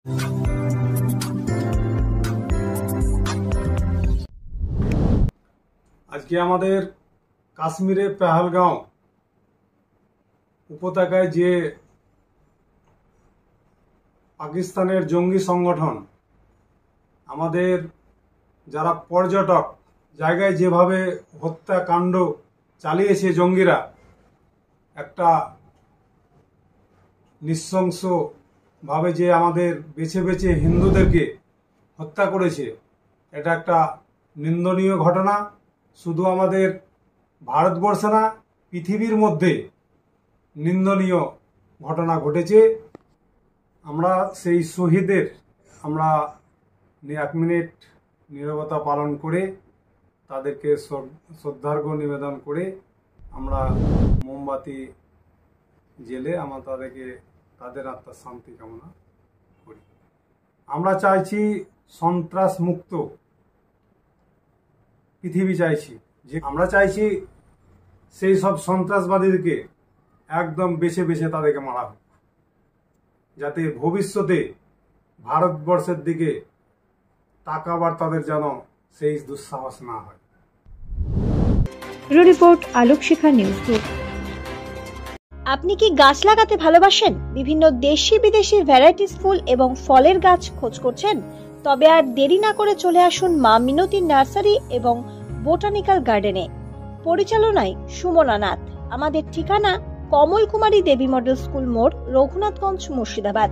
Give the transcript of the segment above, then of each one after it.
আজকে আমাদের কাশ্মীরে পেহেলগাঁও উপত্যকায় যে পাকিস্তানের জঙ্গি সংগঠন আমাদের যারা পর্যটক জায়গায় যেভাবে হত্যাকাণ্ড চালিয়েছে জঙ্গিরা, একটা নৃশংসভাবে যে আমাদের বেছে বেছে হিন্দুদেরকে হত্যা করেছে, এটা একটা নিন্দনীয় ঘটনা। শুধু আমাদের ভারতবর্ষে না, পৃথিবীর মধ্যে নিন্দনীয় ঘটনা ঘটেছে। আমরা সেই শহীদদের আমরা 1 মিনিট নীরবতা পালন করে তাদেরকে শ্রদ্ধার্ঘ্য নিবেদন করে আমরা মোমবাতি জেলে আমরা তাদের আত্মার শান্তি কামনা করি। আমরা চাইছি সন্ত্রাস মুক্ত পৃথিবী চাইছি, যে আমরা চাইছি সেই সব সন্ত্রাসবাদীদেরকে একদম বেছে বেছে তাদেরকে মারা হোক, যাতে ভবিষ্যতে ভারতবর্ষের দিকে তাকাবার তাদের যেন সেই দুঃসাহস না হয়। রিপোর্ট আলোক শিখা নিউজ গ্রুপ। আপনি কি গাছ লাগাতে ভালোবাসেন? বিভিন্ন দেশি বিদেশি ভ্যারাইটিস ফুল এবং ফলের গাছ খোঁজ করছেন? তবে আর দেরি না করে চলে আসুন মা মিনতি নার্সারি এবং বোটানিক্যাল গার্ডেনে। পরিচালনায় সুমনা নাথ। আমাদের ঠিকানা কমল কুমারী দেবী মডেল স্কুল মোড়, রঘুনাথগঞ্জ, মুর্শিদাবাদ।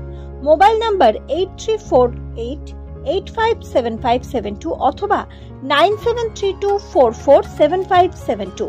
মোবাইল নাম্বার 8348857572 অথবা 9732447572।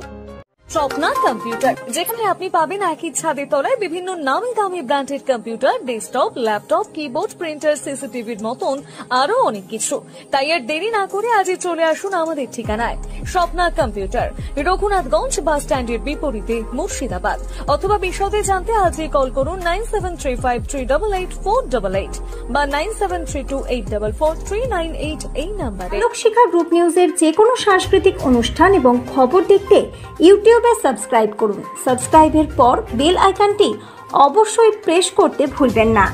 স্বপ্না কম্পিউটার, যেখানে আপনি পাবেন একই ছাদের তলায় বিভিন্ন নামি দামি branded computer, desktop, laptop, keyboard, printer, সিসিটিভির মতন আরো অনেক কিছু। তাই আর দেরি না করে আজই চলে আসুন আমাদের ঠিকানায়। স্বপ্না কম্পিউটার, রঘুনাথগঞ্জ বাস স্ট্যান্ডের বিপরীতে, মুর্শিদাবাদ। অথবা বিশদে জানতে আজই কল করুন 9735388488 বা 9732844398 এই নাম্বারে। আলোক শিখা গ্রুপ নিউজের যে কোনো সাংস্কৃতিক অনুষ্ঠান এবং খবর দেখতে ইউটিউবে সাবস্ক্রাইব করুন। সাবস্ক্রাইবের পর বেল আইকনটি অবশ্যই প্রেস করতে ভুলবেন না।